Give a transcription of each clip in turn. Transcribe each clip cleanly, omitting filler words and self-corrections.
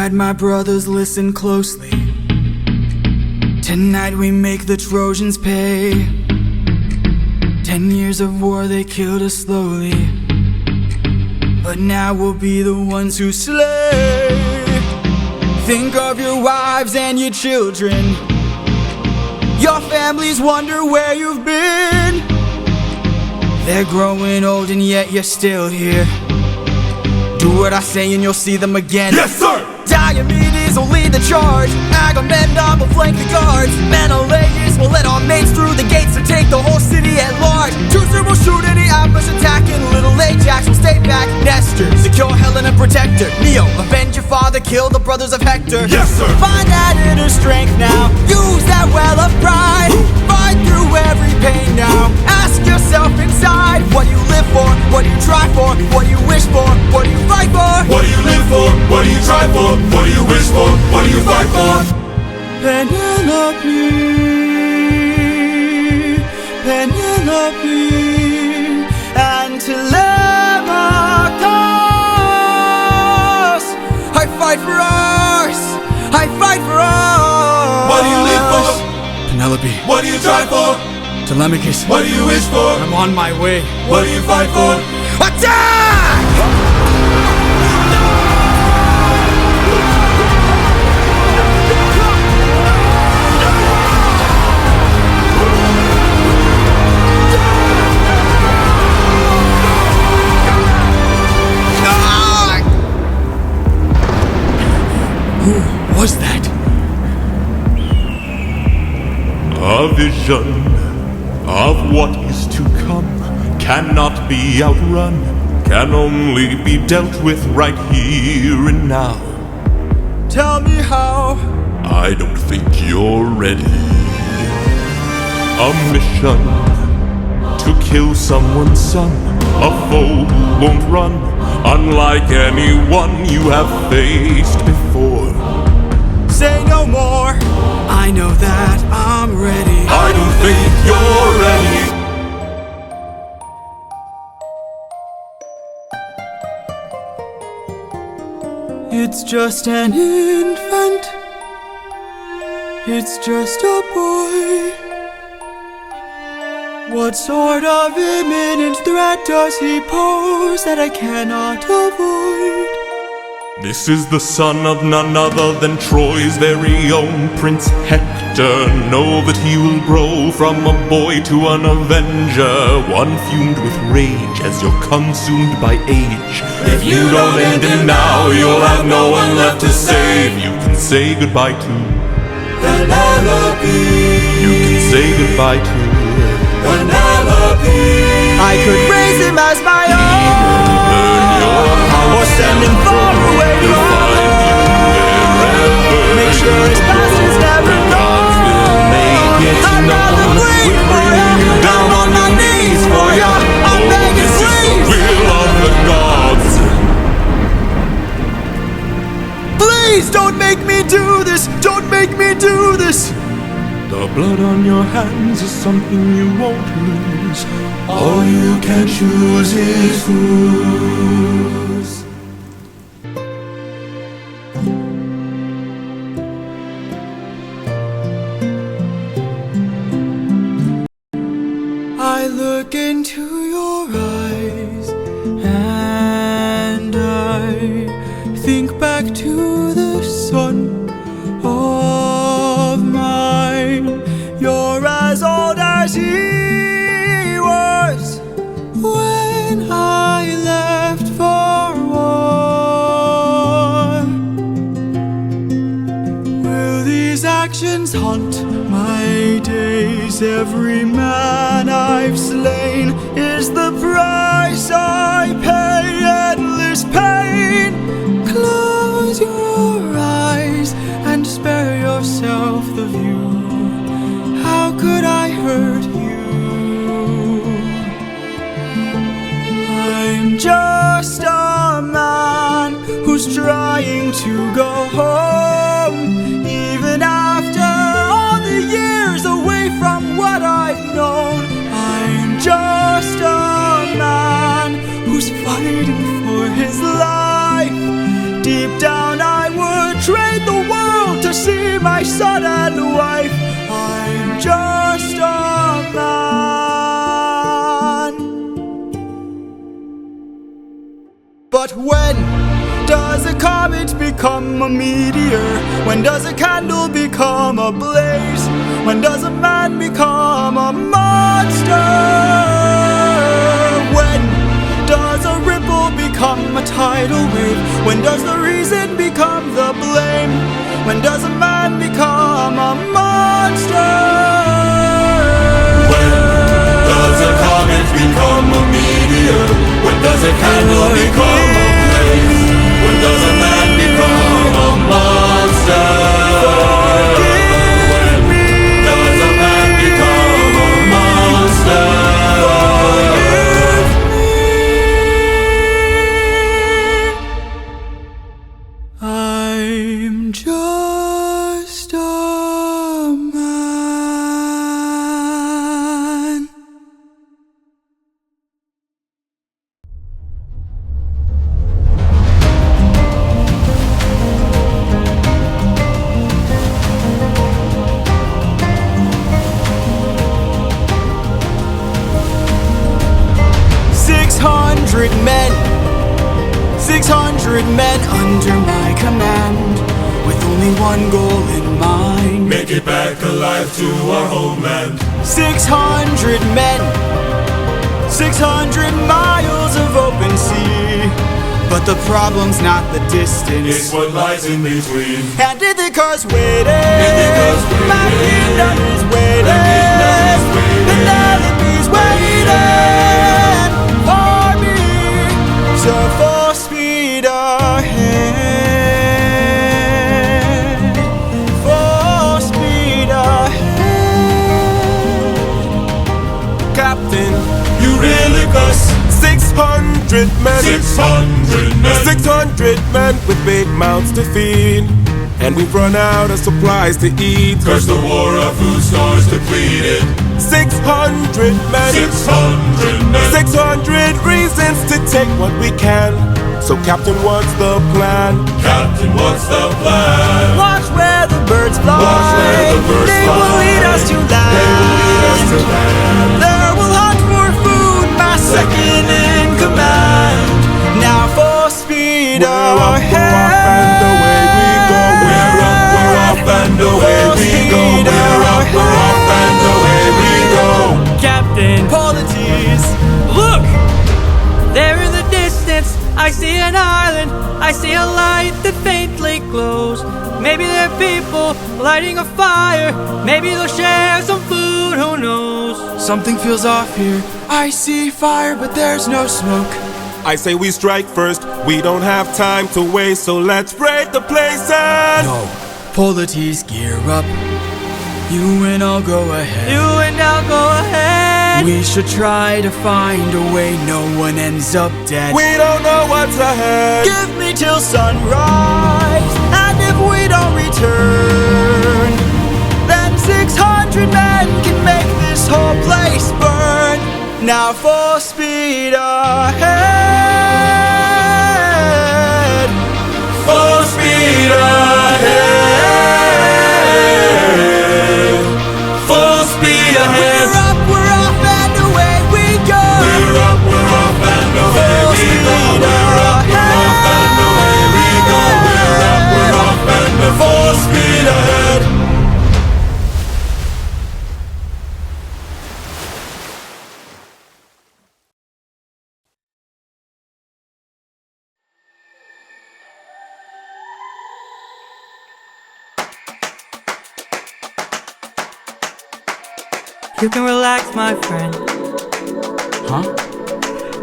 Alright, my brothers, listen closely. Tonight we make the Trojans pay. 10 years of war, they killed us slowly, but now we'll be the ones who slay. Think of your wives and your children. Your families wonder where you've been. They're growing old and yet you're still here. Do what I say and you'll see them again. Yes, sir! Diomedes will lead the charge. Agamemnon will flank the guards. Menelaus will let our mates through the gates to take the whole city at large. Teucer will shoot any ambush attacking. Little Ajax will stay back. Nestor, secure Helena, protect her. Neo, avenge your father, kill the brothers of Hector. Yes, sir! Find that inner strength now. Use that well of pride. Fight through every pain now. Ask yourself inside, what do you live for? What do you try for? What do you wish for? What do you fight for? What do you live for? What do you try for? What do you wish for? What do you fight for? Penelope, Penelope, and Telemachus. I fight for us. I fight for us. What do you live for? Penelope. What do you try for? Telemachus. What do you wish for? I'm on my way. What do you fight for? Attack! Who was that? A vision of what is to come cannot be outrun, can only be dealt with right here and now. Tell me how. I don't think you're ready. A mission to kill someone's son, a foe who won't run, unlike anyone you have faced before. Say no more. I know that I'm ready. I don't think you're ready. It's just an infant. It's just a boy. What sort of imminent threat does he pose that I cannot avoid? This is the son of none other than Troy's very own Prince Hector. Know that he will grow from a boy to an avenger, one fumed with rage as you're consumed by age. If you don't end him now, you'll have no one left to save. You can say goodbye to Penelope. You can say goodbye to Penelope. I could raise him as my own, or send him far away from home. Make sure his past is never known. I'd rather bleed for ya, down on my knees for ya. I'm begging, This is the please. will of the gods. Please don't make me do this. Don't make me do this. The blood on your hands is something you won't lose. All you can choose is whose. I look into your eyes and I think back to the son of mine. You're as old as he was when I left for war. Will these actions haunt my days? Every man I've slain is the price I pay. Endless pain. Close your eyes and spare yourself the view. How could I hurt you? I'm just a man who's trying to go home. Even after all the years away from what I've known, I'm just a man who's fighting for his life. Deep down I would trade the world to see my son and wife. I'm just a man. But when does a comet become a meteor? When does a candle become a blaze? When does a man become a monster? When does a ripple become a tidal wave? When does the reason become the blame? When does a man become a monster? When does a comet become a meteor? When does a candle become a blaze? When does a man become a monster? When does a man become a monster? I'm just a man. 600 men, 600 men under my command, with only one goal in mind. Make it back alive to our homeland. 600 men, 600 miles of open sea. But the problem's not the distance, It's what lies in between. and Ithaca's waiting. My kingdom is waiting. Penelope's waiting for me. So full speed ahead, full speed ahead. Captain, Eurylicus, 600 men, 600 men. 600 men with big mouths to feed. And we've run out of supplies to eat. Cause the war of food stores depleted. 600 men, 600 men. 600 reasons to take what we can. So Captain, what's the plan? Captain, what's the plan? Watch where the birds fly. Watch where the birds they fly. will lead us to land. They will lead us to land. There will hunt for food, my second in command. Now full speed We're up, ahead. and away we go. We're up, and away we go. We're up, and away we go. Captain, Polities. look! There in the distance, I see an island. I see a light that faintly glows. Maybe they're people lighting a fire. Maybe they'll share some food, who knows? Something feels off here. I see fire, but there's no smoke. I say we strike first. We don't have time to waste, so let's raid the place and No. Polities, gear up. You and I'll go ahead. You and I'll go ahead. We should try to find a way no one ends up dead. we don't know what's ahead. Give me till sunrise, and if we don't return, then 600 men can make this whole place burn. Now full speed ahead, Full speed ahead. Full speed ahead. we're off and away we go. We're up, and away we go. We're up, and away we go. We're up, and full speed ahead. You can relax, my friend. Huh?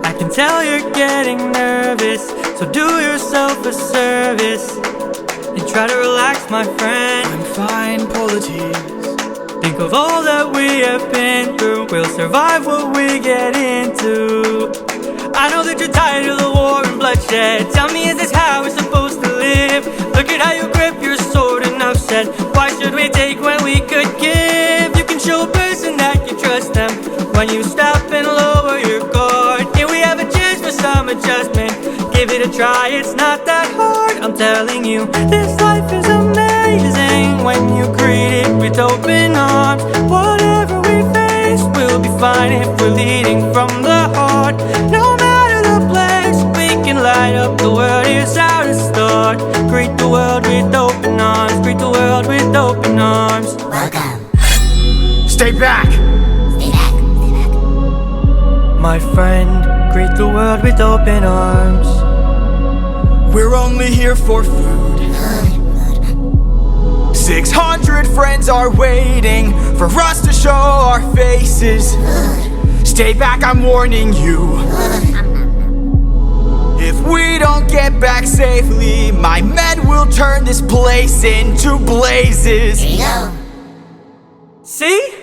I can tell you're getting nervous, so do yourself a service and try to relax, my friend. I'm fine, Polities. Think of all that we have been through. We'll survive what we get into. I know that you're tired of the war and bloodshed. Tell me, is this how we're supposed to live? Look at how you grip your sword, enough said. Why should we take when we could give? You can show a person that you trust them when you stop and lower your guard. Can we have a chance for some adjustment? going. Give it a try, it's not that hard, I'm telling you. This life is amazing when you greet it with open arms. Whatever we face, we'll be fine if we're leading from the heart. No matter the place, we can light up the world, here's how to start. Greet the world with open arms, greet the world with open arms. Welcome. Stay back! Stay back. Stay back. My friend, greet the world with open arms. We're only here for food. 600 friends are waiting for us to show our faces. Stay back, I'm warning you. If we don't get back safely, my men will turn this place into blazes. Here you go. See?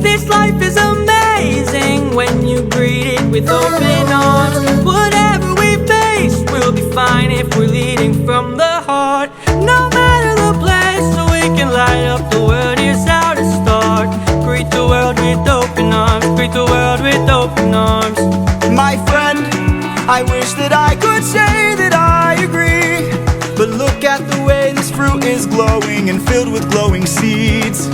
This life is amazing when you greet it with open arms. Whatever we face, we'll be fine if we're leading from the heart. No matter the place, so we can light up the world, here's how to start. Greet the world with open arms, greet the world with open arms. My friend, I wish that I could say that I agree, but look at the way this fruit is glowing and filled with glowing seeds.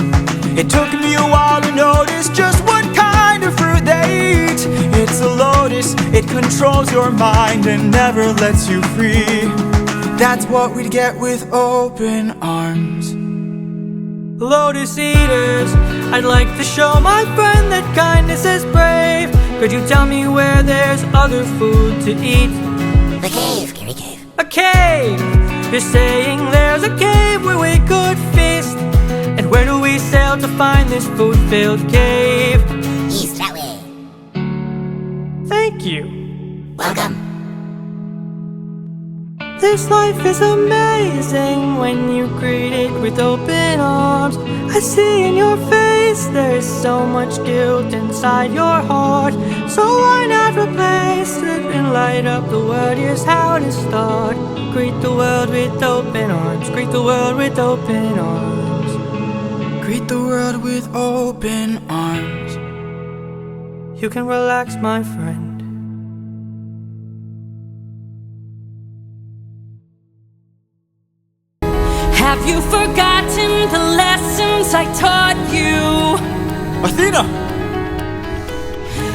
It took me a while to notice just what kind of fruit they eat. It's a lotus, it controls your mind and never lets you free. That's what we'd get with open arms. Lotus eaters, I'd like to show my friend that kindness is brave. Could you tell me where there's other food to eat? The cave, Gary Cave. A cave! You're saying there's a cave where we could feast. And where do we sail to find this food-filled cave? East, that way. Thank you. Welcome. This life is amazing when you greet it with open arms. I see in your face there's so much guilt inside your heart. So why not replace it and light up the world? Here's how to start. Greet the world with open arms, greet the world with open arms. Greet the world with open arms. You can relax, my friend. Have you forgotten the lessons I taught you? Athena!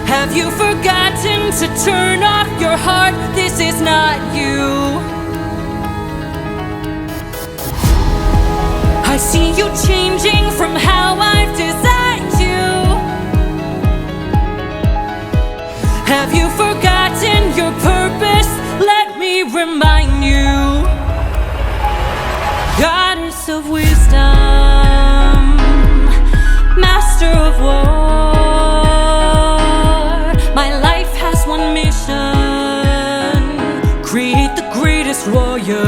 Have you forgotten to turn off your heart? This is not you. I see you changing from how I've designed you. Have you forgotten your purpose? Let me remind you. Goddess of wisdom, master of war, my life has one mission: create the greatest warrior.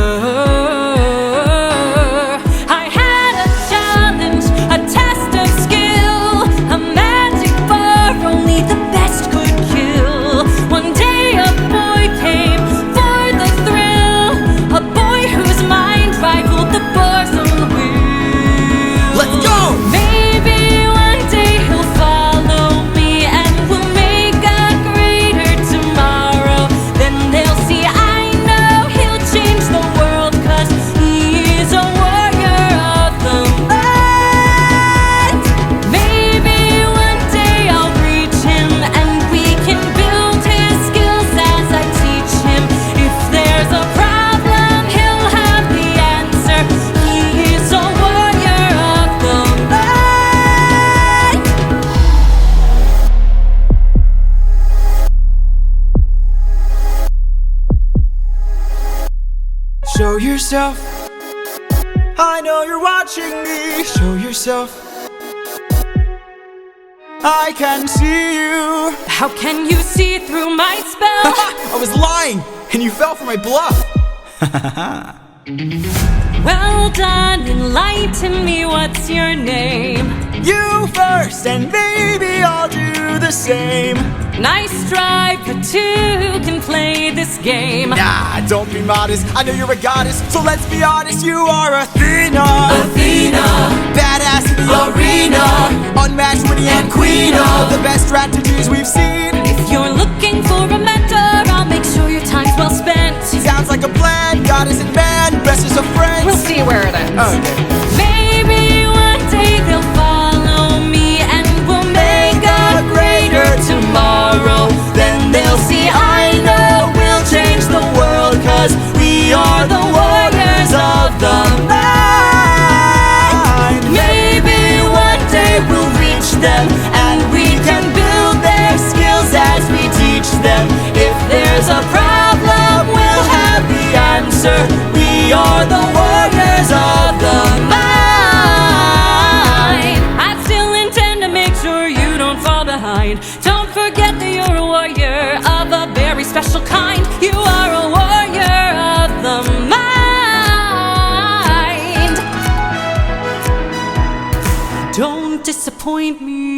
I had a challenge, a test of skill, a magic bar only the best could kill. One day a boy came for the thrill, a boy whose mind rivaled the bars on the wheel. Let's go! Maybe one day he'll follow me and we'll make a greater tomorrow. Then they'll see I know he'll change the world, 'cause he's a warrior of the mind. Maybe one day I'll reach him and we can build his skills as I teach him. If there's a problem, he'll have the answer. He's a warrior of the mind. Show yourself. I know you're watching me. Show yourself. I can see you. How can you see through my spell? I was lying, and you fell for my bluff. Well done, enlighten me, what's your name? You first, and maybe I'll do the same. Nice try, but two can play this game. Nah, don't be modest. I know you're a goddess, so let's be honest. You are Athena. Athena, Badass in the arena. Unmatched, witty, and queen of the best strategies we've seen. if you're looking for a mentor, I'll make sure your time's well spent. answer. We are the warriors of the mind. I still intend to make sure you don't fall behind. Don't forget that you're a warrior of a very special kind. You are a warrior of the mind. Don't disappoint me.